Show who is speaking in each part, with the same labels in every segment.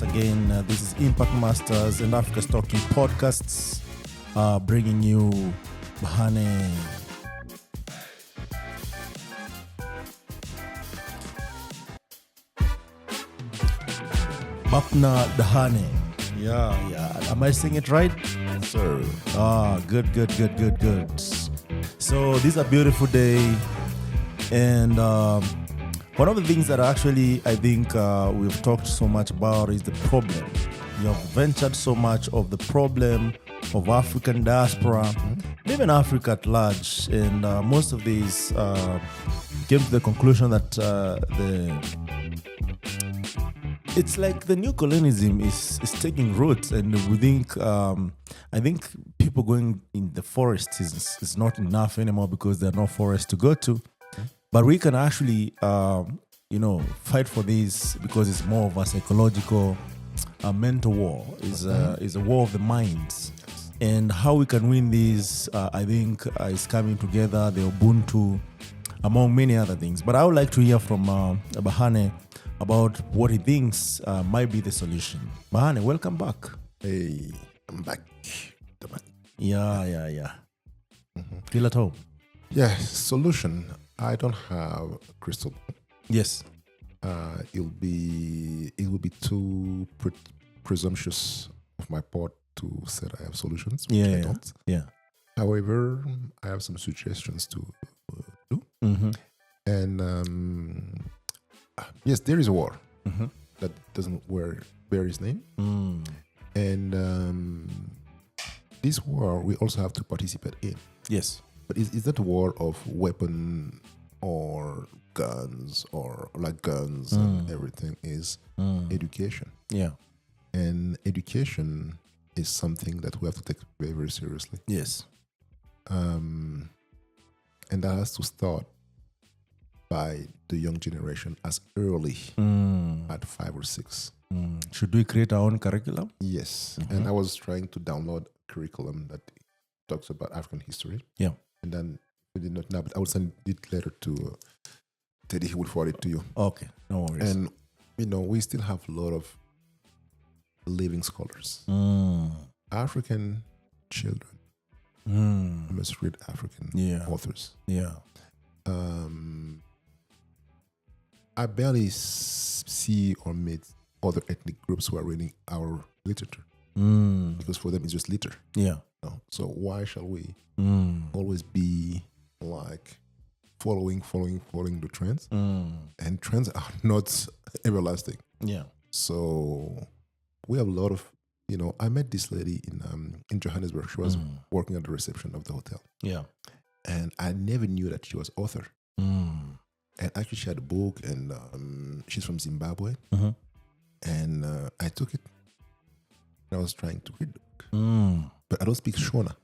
Speaker 1: once again. This is Impact Masters and Africa's Talking Podcasts, bringing you Dahane. Bapna Dahane. Yeah. Am I saying it right?
Speaker 2: Sir.
Speaker 1: Good. So this is a beautiful day, and one of the things that actually I think we've talked so much about is the problem. You have ventured so much of the problem of African diaspora, even Africa at large, and most of these came to the conclusion that it's like the new colonialism is taking root, and we think I think people going in the forest is not enough anymore because there are no forests to go to. But we can actually, fight for this because it's more of a psychological, mental war. Is a war of the minds, and how we can win this, I think, is coming together. The Ubuntu, among many other things. But I would like to hear from Dahane about what he thinks might be the solution. Dahane, welcome back.
Speaker 2: Hey, I'm back.
Speaker 1: Yeah. Feel at home.
Speaker 2: Yeah, solution. I don't have a crystal ball.
Speaker 1: Yes.
Speaker 2: It will be too presumptuous of my part to say that I have solutions. Which I don't.
Speaker 1: Yeah.
Speaker 2: However, I have some suggestions to do.
Speaker 1: Mm-hmm.
Speaker 2: And yes, there is a war that doesn't bear his name. And this war we also have to participate in.
Speaker 1: Yes.
Speaker 2: But is that a war of weapon or guns or like guns and everything? Is education.
Speaker 1: Yeah.
Speaker 2: And education is something that we have to take very, very seriously.
Speaker 1: Yes.
Speaker 2: And that has to start by the young generation as early at 5 or 6.
Speaker 1: Should we create our own curriculum?
Speaker 2: Yes. And I was trying to download a curriculum that talks about African history.
Speaker 1: Yeah.
Speaker 2: And then we did not know, but I will send it later to Teddy. He will forward it to you.
Speaker 1: Okay, no worries.
Speaker 2: And, we still have a lot of living scholars. African children must read African authors.
Speaker 1: Yeah.
Speaker 2: I barely see or meet other ethnic groups who are reading our literature because for them it's just litter.
Speaker 1: Yeah.
Speaker 2: No. So why shall we always be like following the trends? And trends are not everlasting.
Speaker 1: Yeah.
Speaker 2: So we have a lot of, I met this lady in Johannesburg. She was working at the reception of the hotel.
Speaker 1: Yeah.
Speaker 2: And I never knew that she was author. And actually she had a book, and she's from Zimbabwe. And I took it. And I was trying to read the book. But I don't speak Shona.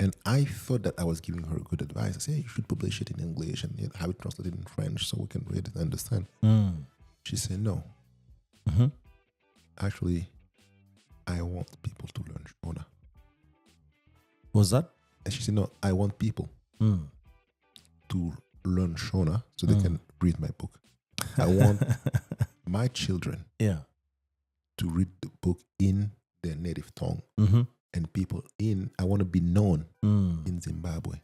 Speaker 2: And I thought that I was giving her good advice. I said, hey, you should publish it in English and have it translated in French so we can read it and understand. She said, no. Actually, I want people to learn Shona.
Speaker 1: Was that?
Speaker 2: And she said, no, I want people to learn Shona so they can read my book. I want my children to read the book in their native tongue. And I want to be known in Zimbabwe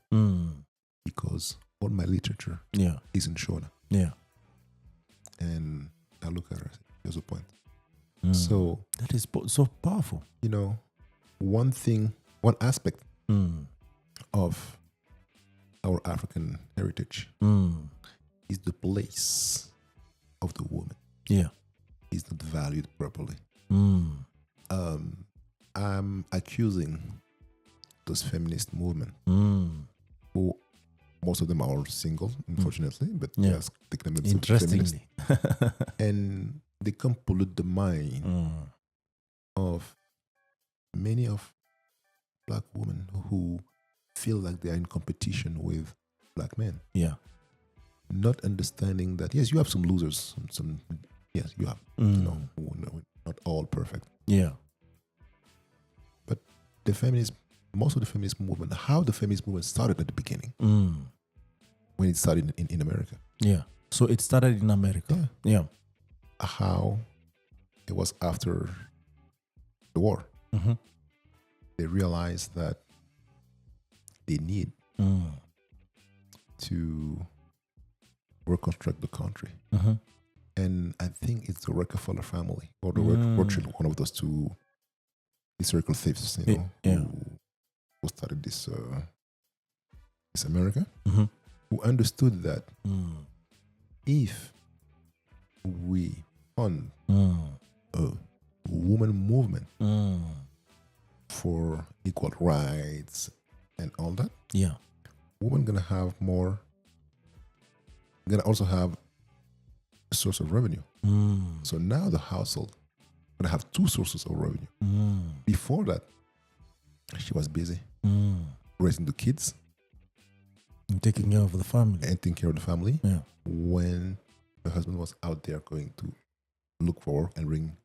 Speaker 2: because all my literature is in Shona.
Speaker 1: Yeah.
Speaker 2: And I look at her and say, here's the point. So
Speaker 1: that is so powerful.
Speaker 2: One aspect of our African heritage is the place of the woman.
Speaker 1: Yeah.
Speaker 2: Is not valued properly. I'm accusing those feminist movement who most of them are single, unfortunately, but yes, take them as
Speaker 1: interestingly.
Speaker 2: And they can pollute the mind of many of black women who feel like they are in competition with black men.
Speaker 1: Yeah.
Speaker 2: Not understanding that, yes, you have some losers. Yes, you have. Not all perfect.
Speaker 1: Yeah.
Speaker 2: But most of the feminist movement, how the feminist movement started at the beginning, when it started in America.
Speaker 1: Yeah. So it started in America.
Speaker 2: Yeah.
Speaker 1: Yeah.
Speaker 2: How it was after the war.
Speaker 1: Mm-hmm.
Speaker 2: They realized that they need to reconstruct the country.
Speaker 1: Mm-hmm.
Speaker 2: And I think it's the Rockefeller family or the Rothschild, one of those two historical thieves, who started this America, who understood that if we fund a woman movement for equal rights and all that, women gonna have more, gonna also have a source of revenue. So now the household gonna have two sources of revenue. Before that, she was busy raising the kids
Speaker 1: and taking care of the family. Yeah.
Speaker 2: When the husband was out there going to look for work and bring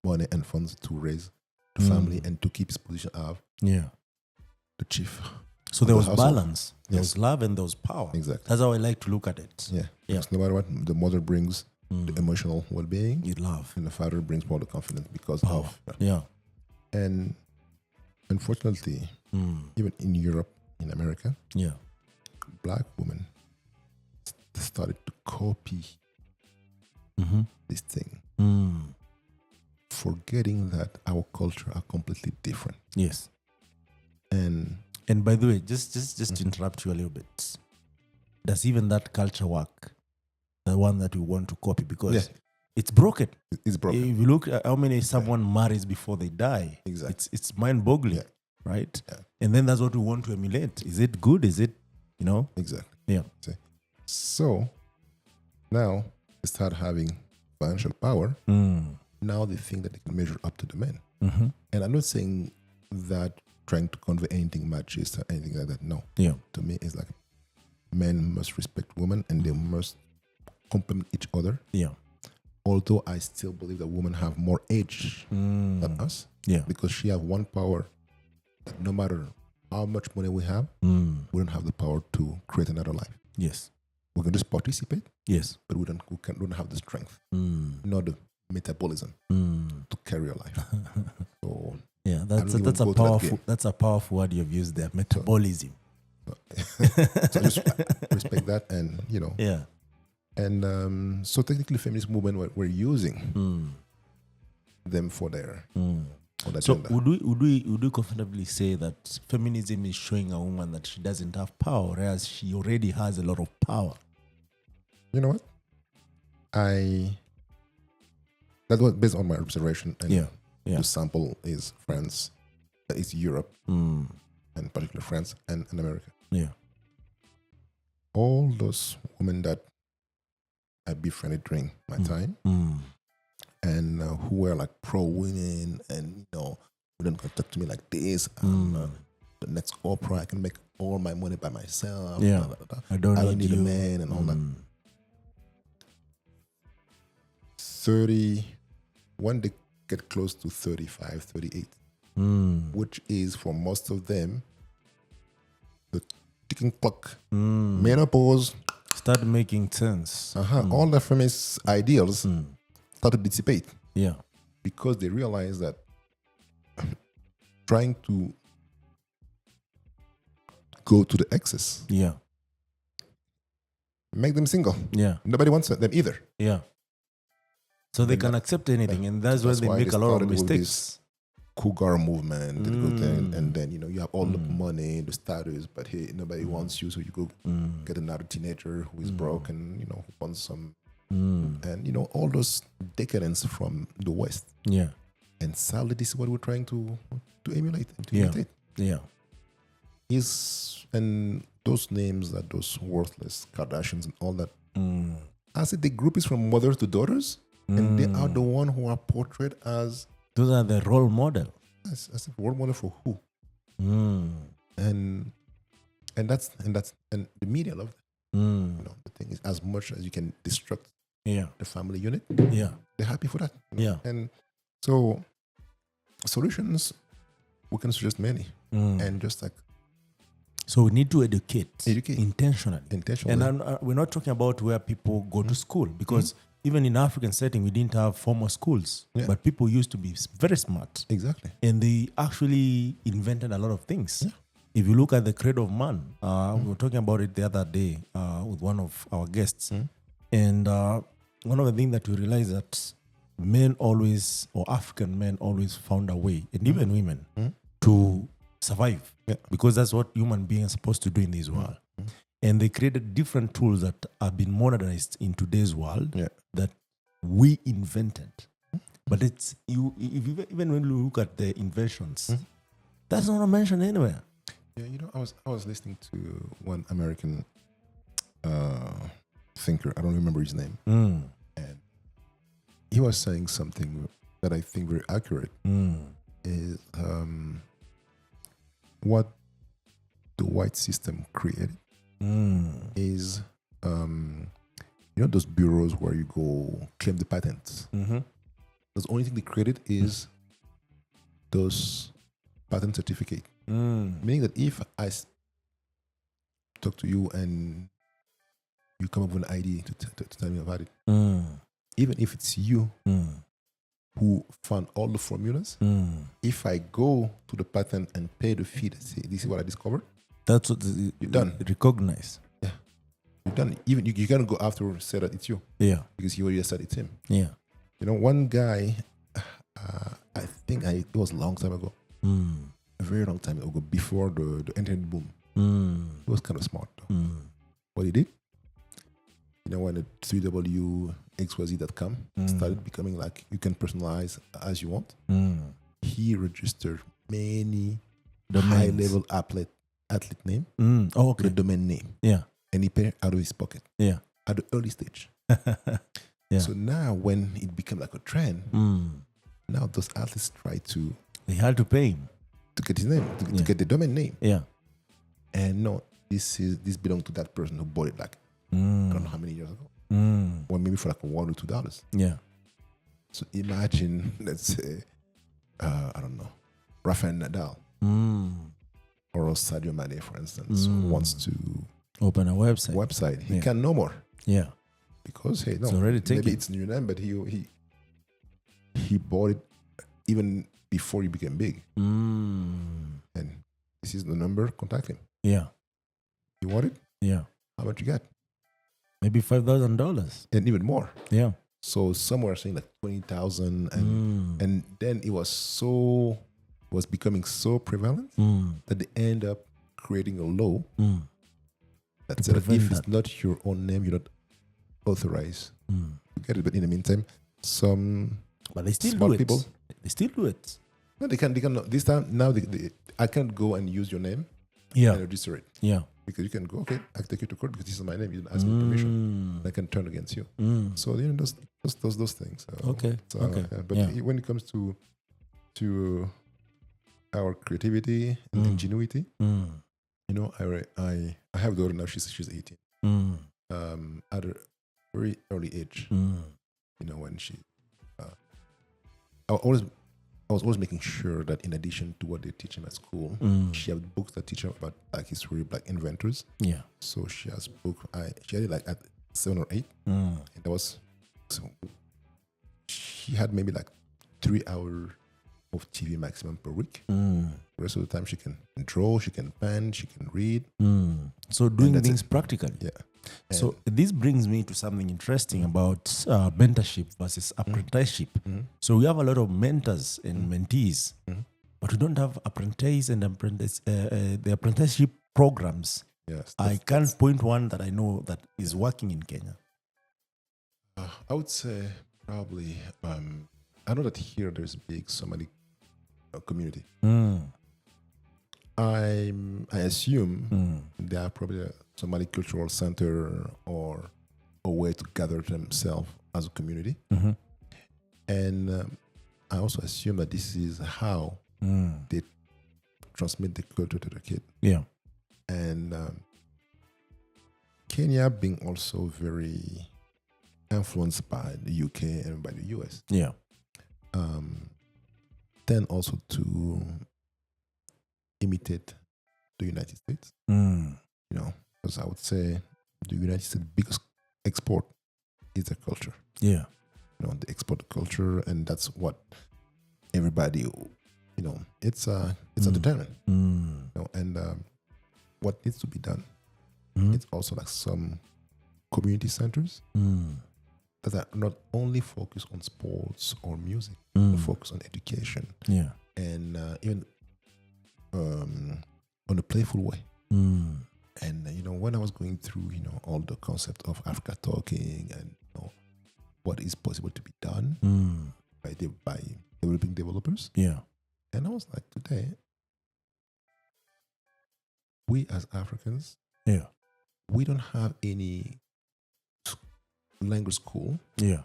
Speaker 2: money and funds to raise the family and to keep his position of the chief.
Speaker 1: So there was balance. There was love and there was power.
Speaker 2: Exactly.
Speaker 1: That's how I like to look at it.
Speaker 2: Yeah. Because no matter what, the mother brings the emotional well-being.
Speaker 1: You love.
Speaker 2: And the father brings more the confidence because
Speaker 1: power.
Speaker 2: of.
Speaker 1: Yeah.
Speaker 2: And unfortunately, even in Europe, in America, black women started to copy this thing, forgetting that our culture are completely different.
Speaker 1: Yes.
Speaker 2: And
Speaker 1: by the way, just to interrupt you a little bit, does even that culture work? The one that we want to copy, because it's broken.
Speaker 2: It's broken.
Speaker 1: If you look at how many someone marries before they die,
Speaker 2: exactly,
Speaker 1: it's mind-boggling, right?
Speaker 2: Yeah.
Speaker 1: And then that's what we want to emulate. Is it good? Is it,
Speaker 2: Exactly.
Speaker 1: Yeah.
Speaker 2: So now they start having financial power. Now they think that they can measure up to the men. And I'm not saying that trying to convey anything machist or anything like that. No.
Speaker 1: Yeah.
Speaker 2: To me, it's like men must respect women and they must complement each other.
Speaker 1: Yeah.
Speaker 2: Although I still believe that women have more edge than us.
Speaker 1: Yeah.
Speaker 2: Because she has one power that no matter how much money we have, we don't have the power to create another life.
Speaker 1: Yes.
Speaker 2: We can just participate.
Speaker 1: Yes.
Speaker 2: But we don't have the strength, nor the metabolism to carry a life. So
Speaker 1: yeah, that's a powerful word you've used there, metabolism.
Speaker 2: So just respect that, and
Speaker 1: Yeah.
Speaker 2: And so technically, feminist movement we're using them for their for that
Speaker 1: So
Speaker 2: agenda.
Speaker 1: would we comfortably say that feminism is showing a woman that she doesn't have power, whereas she already has a lot of power?
Speaker 2: You know what? That was based on my observation, and the sample is France, is Europe, and particularly France and America.
Speaker 1: Yeah.
Speaker 2: All those women that I befriended during my time, and who were like pro-women, and who don't talk to me like this. The next Oprah, I can make all my money by myself.
Speaker 1: Yeah. I don't
Speaker 2: need a man and all that. 30, when they get close to 35, 38, which is for most of them the ticking clock, menopause.
Speaker 1: Start making sense.
Speaker 2: All the feminist ideals start to dissipate.
Speaker 1: Yeah.
Speaker 2: Because they realize that trying to go to the excess, make them single.
Speaker 1: Yeah.
Speaker 2: Nobody wants them either.
Speaker 1: Yeah. So they can accept anything, and that's why they make a lot of mistakes.
Speaker 2: Cougar movement, and then you have all the money, the status, but hey, nobody wants you, so you go get another teenager who is broke and who wants some, and all those decadence from the West.
Speaker 1: Yeah.
Speaker 2: And sadly, this is what we're trying to emulate and to imitate.
Speaker 1: Yeah.
Speaker 2: And those names, that those worthless Kardashians and all that, I said the group is from mothers to daughters, and they are the one who are portrayed as.
Speaker 1: Those are the role model.
Speaker 2: As a role model for who? And that's the media love that. The thing is, as much as you can destruct the family unit, they're happy for that. And so solutions, we can suggest many, and just like.
Speaker 1: So we need to educate intentionally.
Speaker 2: And
Speaker 1: we're not talking about where people go to school, because even in African setting, we didn't have formal schools, but people used to be very smart.
Speaker 2: Exactly.
Speaker 1: And they actually invented a lot of things.
Speaker 2: Yeah.
Speaker 1: If you look at the cradle of man, we were talking about it the other day with one of our guests. And one of the things that we realized that men always, or African men always found a way, and even women, to survive. Because that's what human beings are supposed to do in this world. And they created different tools that have been modernized in today's world that we invented. But it's even when you look at the inventions, that's not mentioned anywhere.
Speaker 2: Yeah, I was listening to one American thinker. I don't remember his name, and he was saying something that I think very accurate. Is what the white system created is those bureaus where you go claim the patents. The only thing they created is those patent certificate. Meaning that if I talk to you and you come up with an idea to tell me about it, even if it's you who found all the formulas, if I go to the patent and pay the fee and say, this is what I discovered,
Speaker 1: that's what
Speaker 2: you're done.
Speaker 1: Recognize.
Speaker 2: Yeah. You're done. Even you can't go after and say that it's you.
Speaker 1: Yeah.
Speaker 2: Because he already said it's him.
Speaker 1: Yeah.
Speaker 2: One guy, I think it was a long time ago. A very long time ago, before the internet boom. He was kind of smart. What he did, when the 3wxyz.com started becoming like you can personalize as you want, he registered many high-level athlete name, the domain name.
Speaker 1: Yeah.
Speaker 2: And he paid it out of his pocket.
Speaker 1: Yeah.
Speaker 2: At the early stage.
Speaker 1: Yeah.
Speaker 2: So now when it became like a trend, now those athletes try to...
Speaker 1: They had to pay him.
Speaker 2: To get his name, to get the domain name.
Speaker 1: Yeah.
Speaker 2: And no, this belonged to that person who bought it like, I don't know how many years ago. Or maybe for like $1 or $2.
Speaker 1: Yeah.
Speaker 2: So imagine, let's say, I don't know, Rafael Nadal or Sadio Mane, for instance, wants to
Speaker 1: open a website.
Speaker 2: He can no more.
Speaker 1: Yeah.
Speaker 2: Because hey, no,
Speaker 1: it's already taken.
Speaker 2: Maybe it's new name, but he bought it even before he became big. And this is the number. Contact him.
Speaker 1: Yeah.
Speaker 2: You want it?
Speaker 1: Yeah.
Speaker 2: How much you got?
Speaker 1: Maybe $5,000.
Speaker 2: And even more.
Speaker 1: Yeah.
Speaker 2: So somewhere saying like 20,000, and then it was becoming so prevalent that they end up creating a law that said that if it's not your own name, you're not authorized to get it. But in the meantime,
Speaker 1: but they still
Speaker 2: smart
Speaker 1: do it.
Speaker 2: people,
Speaker 1: they still do it.
Speaker 2: No, they can. This time now, I can't go and use your name.
Speaker 1: Yeah.
Speaker 2: And register it.
Speaker 1: Yeah.
Speaker 2: Because you can go, okay, I take you to court because this is my name. You didn't ask me permission. I can turn against you. So those things.
Speaker 1: Okay. Okay.
Speaker 2: But when it comes to our creativity and ingenuity, I have a daughter now. She's 18. At a very early age, when she, I was always making sure that in addition to what they teach him at school, she has books that teach him about like history, black inventors. Yeah. So she has book. She had it like at 7 or 8, and that was. So she had maybe like 3 hours of TV maximum per week. The rest of the time she can draw, she can pen, she can read.
Speaker 1: So doing things practically.
Speaker 2: Yeah.
Speaker 1: So this brings me to something interesting about mentorship versus apprenticeship. So we have a lot of mentors and mentees, but we don't have apprentice and the apprenticeship programs.
Speaker 2: Yes,
Speaker 1: I can't point one that I know that is working in Kenya.
Speaker 2: I would say probably, I know that here there's a big Somali community. I assume they are probably a Somali cultural center or a way to gather themselves as a community. And I also assume that this is how they transmit the culture to the kid.
Speaker 1: Yeah.
Speaker 2: And Kenya being also very influenced by the UK and by the US.
Speaker 1: Yeah.
Speaker 2: Then also to imitate the United States. Because I would say the United States biggest export it's a culture.
Speaker 1: Yeah.
Speaker 2: They export the culture, and that's what everybody, it's entertainment. And what needs to be done, it's also like some community centers that are not only focused on sports or music, but focus on education.
Speaker 1: Yeah.
Speaker 2: And even on a playful way. And when I was going through all the concept of Africa talking and what is possible to be done by developing developers.
Speaker 1: Yeah.
Speaker 2: And I was like, today, we as Africans, we don't have any language school.
Speaker 1: Yeah.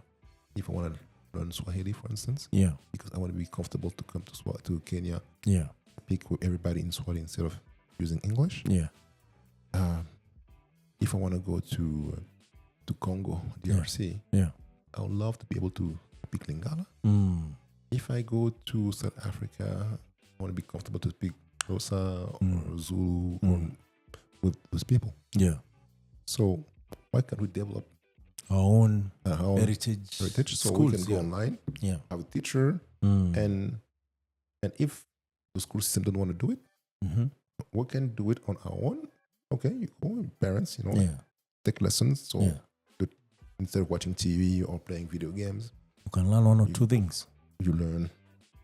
Speaker 2: If I want to learn Swahili, for instance, because I want to be comfortable to come to Kenya, speak with everybody in Swahili instead of using English.
Speaker 1: Yeah.
Speaker 2: If I want to go to Congo, DRC, I would love to be able to speak Lingala. If I go to South Africa, I want to be comfortable to speak Xhosa or Zulu or with those people.
Speaker 1: Yeah.
Speaker 2: So why can't we develop
Speaker 1: our own heritage
Speaker 2: so
Speaker 1: schools,
Speaker 2: we can go online, have a teacher, and if the school system don't want to do it, we can do it on our own. Okay, you go, parents, take lessons. So instead of watching TV or playing video games,
Speaker 1: you can learn one or two things.
Speaker 2: You learn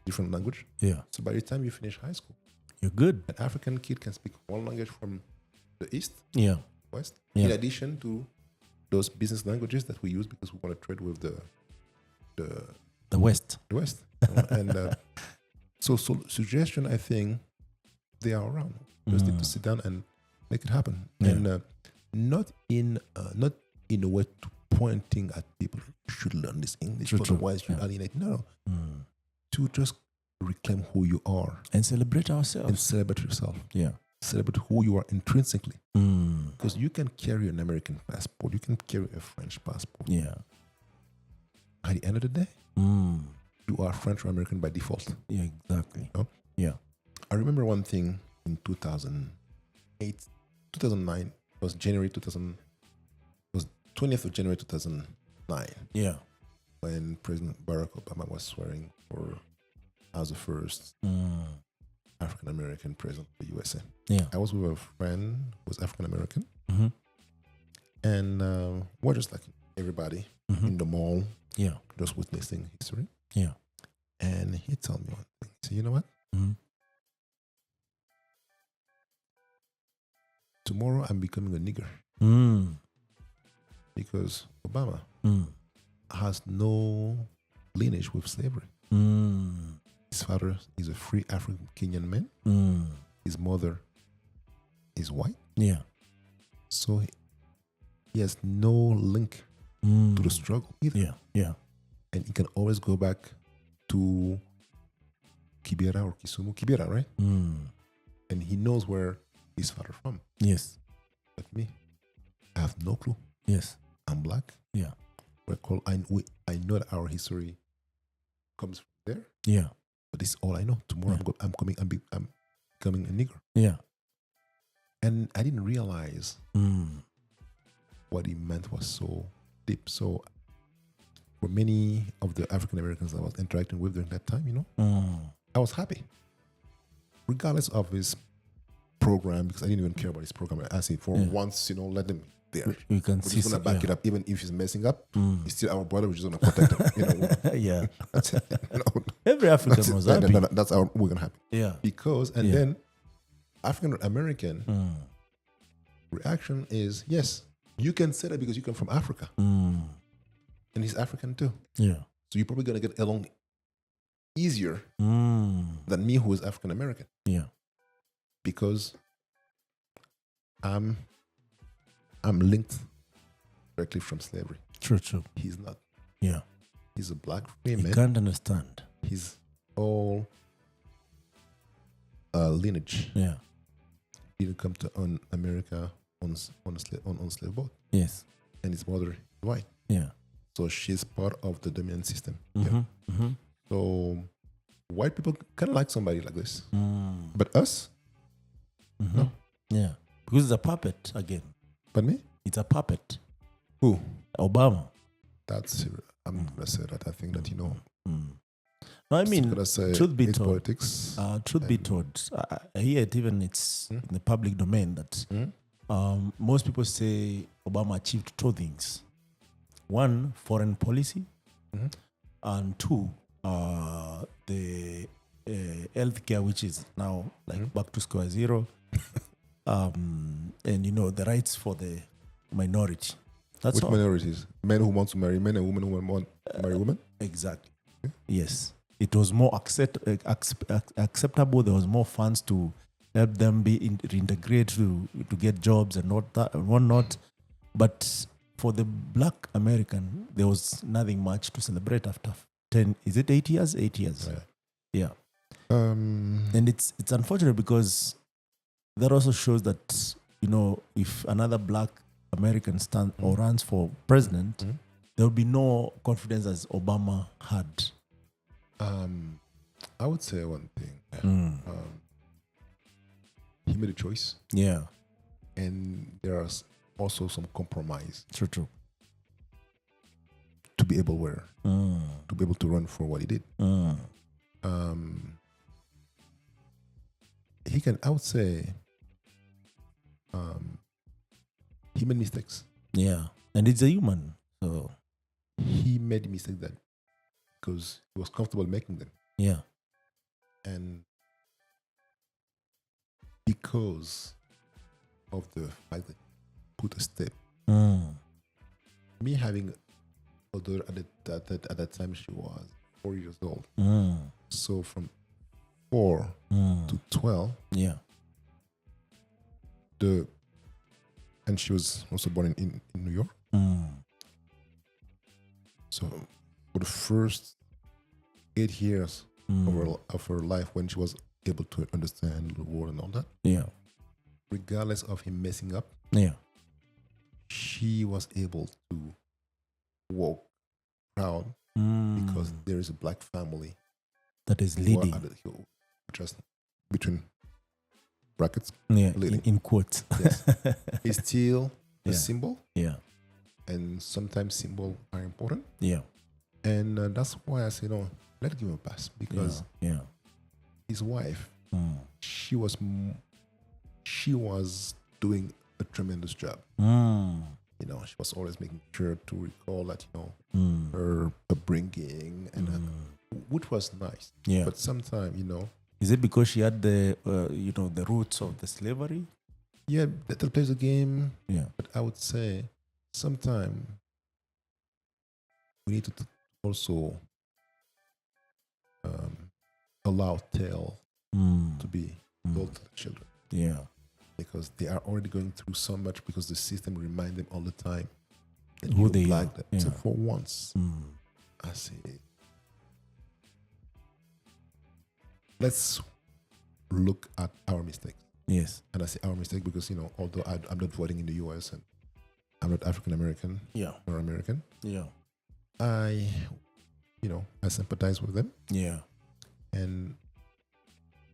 Speaker 2: different language.
Speaker 1: Yeah.
Speaker 2: So by the time you finish high school,
Speaker 1: you're good.
Speaker 2: An African kid can speak one language from the East, West, in addition to those business languages that we use because we want to trade with the
Speaker 1: West.
Speaker 2: The West. And so suggestion, I think they are around. Just need to sit down and make it happen. And not in a way to pointing at people, you should learn this English, otherwise you alienate. No. To just reclaim who you are.
Speaker 1: And celebrate ourselves.
Speaker 2: And celebrate yourself.
Speaker 1: Yeah.
Speaker 2: Celebrate who you are intrinsically. Because you can carry an American passport, you can carry a French passport.
Speaker 1: Yeah.
Speaker 2: At the end of the day, you are French or American by default.
Speaker 1: Yeah, exactly. Yeah.
Speaker 2: I remember one thing in 2009, it was January 2000, it was 20th of January 2009.
Speaker 1: Yeah.
Speaker 2: When President Barack Obama was swearing as the first African American president of the USA.
Speaker 1: Yeah.
Speaker 2: I was with a friend who was African American. And we're just like everybody in the mall.
Speaker 1: Yeah.
Speaker 2: Just witnessing history.
Speaker 1: Yeah.
Speaker 2: And he told me one thing. He said, you know what? Tomorrow I'm becoming a nigger. Because Obama has no lineage with slavery. His father is a free African Kenyan man. His mother is white.
Speaker 1: Yeah.
Speaker 2: So he has no link to the struggle either.
Speaker 1: Yeah. Yeah.
Speaker 2: And he can always go back to Kibera or Kisumu. Kibera, right? And he knows where his father from.
Speaker 1: Yes.
Speaker 2: But me, I have no clue.
Speaker 1: Yes.
Speaker 2: I'm black.
Speaker 1: Yeah.
Speaker 2: I know that our history comes from there.
Speaker 1: Yeah.
Speaker 2: But this is all I know. Tomorrow I'm becoming a nigger.
Speaker 1: Yeah.
Speaker 2: And I didn't realize what he meant was so deep. So for many of the African Americans I was interacting with during that time, I was happy. Regardless of his program, because I didn't even care about his program. I said, for once, let them there.
Speaker 1: We can
Speaker 2: We're just going to back it up. Even if he's messing up, he's still our brother. We're just going to protect him.
Speaker 1: Yeah.
Speaker 2: That's it.
Speaker 1: Every African was happy.
Speaker 2: That's how we're going to happen.
Speaker 1: Yeah.
Speaker 2: Because, then African American reaction is, yes, you can say that because you come from Africa. And he's African too.
Speaker 1: Yeah.
Speaker 2: So you're probably going to get along easier than me, who is African American.
Speaker 1: Yeah.
Speaker 2: Because I'm linked directly from slavery.
Speaker 1: True.
Speaker 2: He's not.
Speaker 1: Yeah.
Speaker 2: He's a black free man.
Speaker 1: You can't understand.
Speaker 2: He's all lineage.
Speaker 1: Yeah.
Speaker 2: He didn't come to America on slave boat.
Speaker 1: Yes.
Speaker 2: And his mother is white.
Speaker 1: Yeah.
Speaker 2: So she's part of the dominant system.
Speaker 1: Mm-hmm.
Speaker 2: So white people kind of like somebody like this. But us? No.
Speaker 1: Yeah. Because it's a puppet again.
Speaker 2: But me?
Speaker 1: It's a puppet.
Speaker 2: Who?
Speaker 1: Obama.
Speaker 2: I'm gonna say that. I think that
Speaker 1: No, I mean,
Speaker 2: gonna say
Speaker 1: truth be
Speaker 2: it's
Speaker 1: told,
Speaker 2: politics.
Speaker 1: truth be told, I hear it even it's in the public domain that most people say Obama achieved two things: one, foreign policy, and two, the healthcare, which is now like back to square zero, and the rights for the minority. That's
Speaker 2: Which
Speaker 1: all.
Speaker 2: minorities? Men who want to marry men and women who want to marry women?
Speaker 1: Exactly. Yes. It was more acceptable. There was more funds to help them be reintegrate to get jobs and whatnot. But for the Black American, there was nothing much to celebrate after 10. Is it 8 years? 8 years. Yeah. And it's unfortunate because that also shows that if another Black American stands or runs for president, there will be no confidence as Obama had.
Speaker 2: I would say one thing. He made a choice.
Speaker 1: Yeah.
Speaker 2: And there is also some compromise.
Speaker 1: True.
Speaker 2: To be able to be able to run for what he did. I would say he made mistakes.
Speaker 1: Yeah. And it's a human. So
Speaker 2: he made mistakes that because he was comfortable making them.
Speaker 1: Yeah.
Speaker 2: And because of the fact that he put a step. Me having, although at that time she was 4 years old. So from 4 to 12.
Speaker 1: Yeah.
Speaker 2: And she was also born in New York. So for the first 8 years of her life, when she was able to understand the world and all that, regardless of him messing up, she was able to walk proud because there is a Black family
Speaker 1: that is leading,
Speaker 2: just between brackets,
Speaker 1: leading. In quotes.
Speaker 2: Yes. It's still a symbol.
Speaker 1: Yeah.
Speaker 2: And sometimes symbols are important.
Speaker 1: Yeah.
Speaker 2: And that's why I say, no, let's give him a pass. Because his wife, she was doing a tremendous job. She was always making sure to recall that, her upbringing, and which was nice.
Speaker 1: Yeah.
Speaker 2: But sometimes,
Speaker 1: Is it because she had the roots of the slavery?
Speaker 2: Yeah, that plays a game.
Speaker 1: Yeah.
Speaker 2: But I would say sometimes we need to also allow tale to be told to the children.
Speaker 1: Yeah.
Speaker 2: Because they are already going through so much because the system reminds them all the time that
Speaker 1: who they
Speaker 2: Black.
Speaker 1: are.
Speaker 2: So for once, I say, let's look at our mistakes.
Speaker 1: Yes.
Speaker 2: And I say our mistake because, although I'm not voting in the US and I'm not African American or American, I sympathize with them.
Speaker 1: Yeah.
Speaker 2: And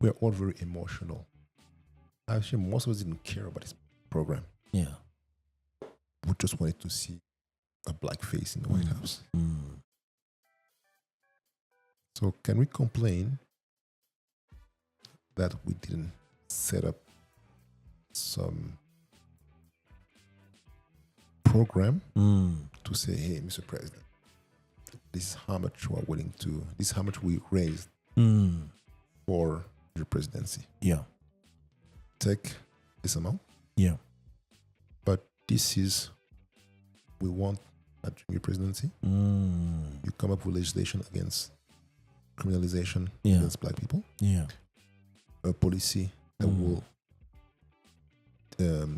Speaker 2: we're all very emotional. Actually, most of us didn't care about this program.
Speaker 1: Yeah.
Speaker 2: We just wanted to see a Black face in the White House. So can we complain that we didn't set up some program to say, hey, Mr. President, this is how much this is how much we raised for your presidency.
Speaker 1: Yeah.
Speaker 2: Take this amount.
Speaker 1: Yeah.
Speaker 2: But we want at your presidency. You come up with legislation against criminalization against Black people.
Speaker 1: Yeah.
Speaker 2: A policy that will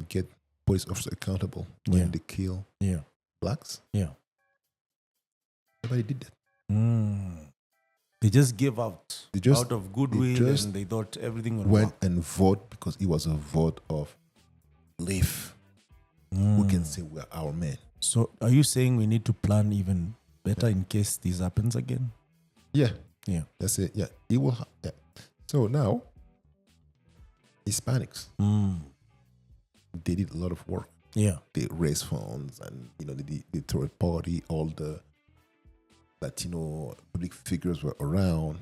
Speaker 2: get police officers accountable when they kill Blacks.
Speaker 1: Yeah.
Speaker 2: Nobody did that.
Speaker 1: They just gave out out of goodwill, and they thought everything would
Speaker 2: went
Speaker 1: work.
Speaker 2: and vote because it was a vote of belief. We can say we are our men.
Speaker 1: So are you saying we need to plan even better in case this happens again?
Speaker 2: Yeah.
Speaker 1: Yeah.
Speaker 2: That's it. Yeah. It will. So now, Hispanics, they did a lot of work.
Speaker 1: Yeah.
Speaker 2: They raised funds and, they third party, all the Latino public figures were around,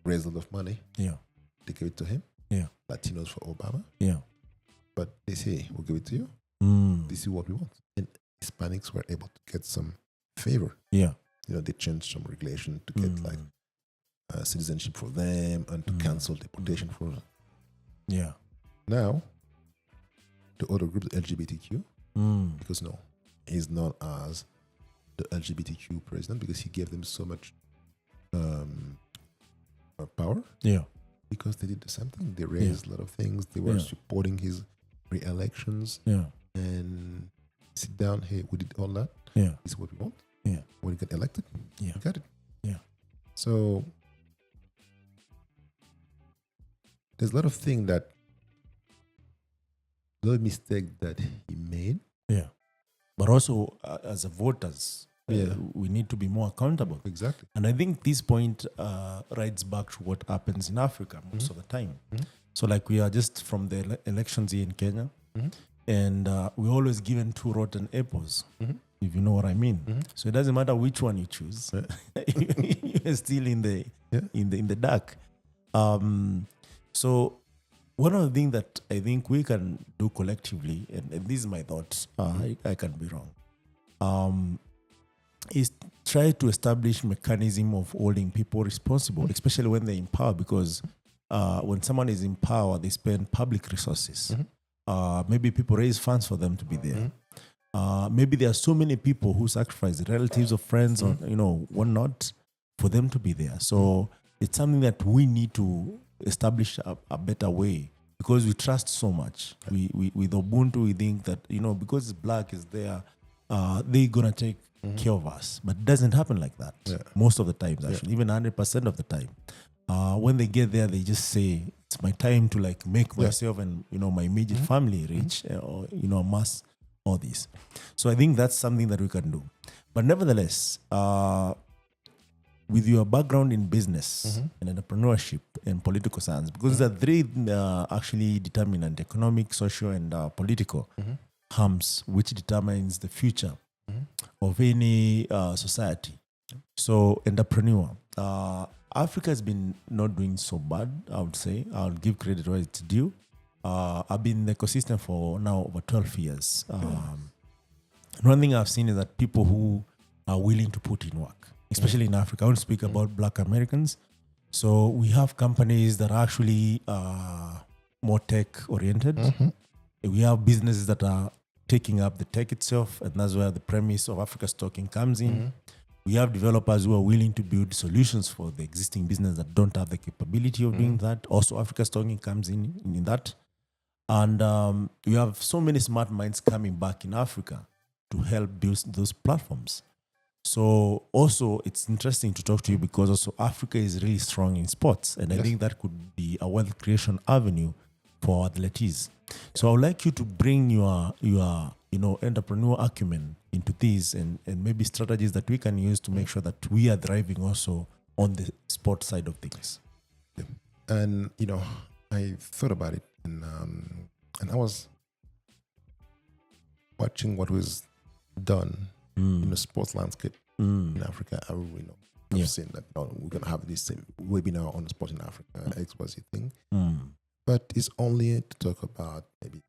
Speaker 2: raised a lot of money. They gave it to him. Latinos for Obama. But they say, we'll give it to you. This is what we want. And Hispanics were able to get some favor. They changed some regulation to get like citizenship for them and to cancel deportation for them. Now, the other group, the LGBTQ, because no, he's not as the LGBTQ president because he gave them so much power. Because they did the same thing. They raised a lot of things. They were supporting his re-elections. And sit down, hey, we did all that. This is what we want. When he got elected, we got it. So there's a lot of things a lot of mistakes that he made.
Speaker 1: But also, as a voters, we need to be more accountable.
Speaker 2: Exactly.
Speaker 1: And I think this point rides back to what happens in Africa most of the time. So like we are just from the elections here in Kenya, and we're always given two rotten apples, if you know what I mean. So it doesn't matter which one you choose. You're still in the dark. So one of the things that I think we can do collectively, and this is my thoughts, I can be wrong, is try to establish mechanism of holding people responsible, especially when they're in power, because when someone is in power, they spend public resources. Maybe people raise funds for them to be there. Maybe there are so many people who sacrifice relatives or friends or whatnot for them to be there. So it's something that we need to establish a better way, because we trust so much. We with Ubuntu, we think that because Black is there, they're gonna take care of us, but it doesn't happen like that. Most of the times, actually, even 100% of the time. When they get there, they just say, it's my time to like make myself and my immediate family rich, or amass all this. So I think that's something that we can do. But nevertheless, with your background in business and entrepreneurship and political science, because the three actually determinant: economic, social, and political harms, which determines the future of any society. So entrepreneur, Africa has been not doing so bad, I would say. I'll give credit where it's due. I've been in the ecosystem for now over 12 years. One thing I've seen is that people who are willing to put in work, especially in Africa, I want to speak about Black Americans. So we have companies that are actually more tech-oriented. We have businesses that are taking up the tech itself, and that's where the premise of Africa Stocking comes in. We have developers who are willing to build solutions for the existing business that don't have the capability of doing that. Also, Africa Stocking comes in that. And we have so many smart minds coming back in Africa to help build those platforms. So also, it's interesting to talk to you because also Africa is really strong in sports. And I think that could be a wealth creation avenue for athletes. So I would like you to bring your entrepreneur acumen into this and maybe strategies that we can use to make sure that we are thriving also on the sport side of things.
Speaker 2: And, I thought about it and I was watching what was done in the sports landscape in Africa. I've seen that we're going to have this webinar on sport in Africa, XYZ thing. But it's only to talk about maybe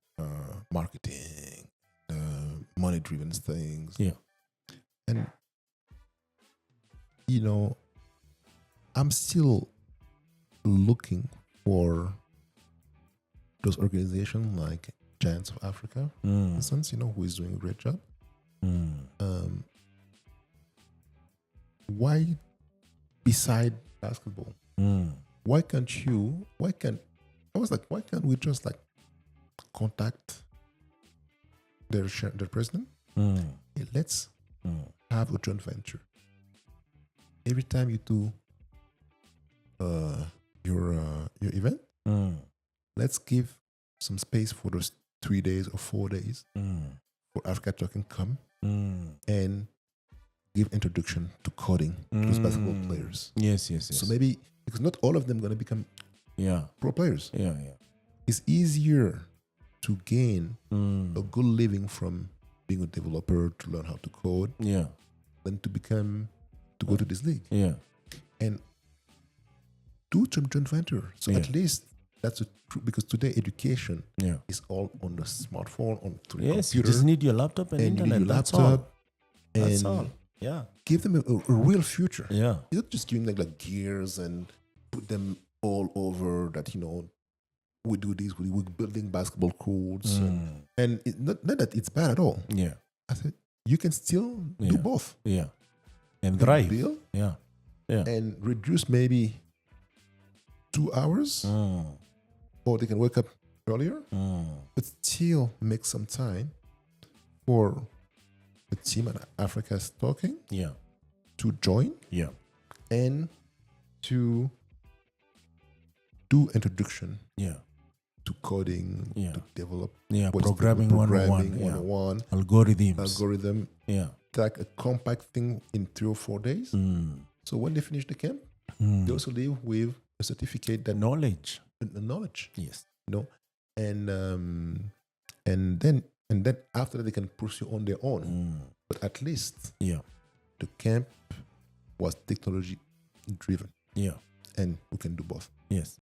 Speaker 2: marketing, money-driven things. And, I'm still looking for those organizations like Giants of Africa, for instance, who is doing a great job. Why, beside basketball, why can't we just contact their president? Hey, let's have a joint venture. Every time you do your event, let's give some space for those 3 days or 4 days for Africa to come and give introduction to coding to those basketball players.
Speaker 1: Yes.
Speaker 2: So maybe, because not all of them are going to become pro players. It's easier to gain a good living from being a developer to learn how to code than to become to go to this league.
Speaker 1: Yeah.
Speaker 2: And do some joint venture. So at least that's true, because today education is all on the smartphone, on through the
Speaker 1: Yes,
Speaker 2: computer.
Speaker 1: you just need your laptop and
Speaker 2: you
Speaker 1: internet.
Speaker 2: need your
Speaker 1: That's
Speaker 2: laptop.
Speaker 1: all. That's all. Yeah.
Speaker 2: Give them a real future.
Speaker 1: Yeah.
Speaker 2: You're not just giving them like gears and put them all over that, we do this, we're building basketball courts. And not that it's bad at all.
Speaker 1: Yeah.
Speaker 2: I said, you can still do both.
Speaker 1: Yeah. And drive.
Speaker 2: Build
Speaker 1: Yeah. Yeah.
Speaker 2: and reduce maybe 2 hours, or they can wake up earlier, but still make some time for the team at Africa's talking to join and to do introduction to coding, to develop
Speaker 1: programming 101, algorithm,
Speaker 2: like a compact thing in 3 or 4 days. So when they finish the camp, they also leave with a certificate, that
Speaker 1: knowledge,
Speaker 2: the knowledge,
Speaker 1: yes,
Speaker 2: and then after that they can pursue on their own. But at least the camp was technology driven, and we can do both.
Speaker 1: Yes.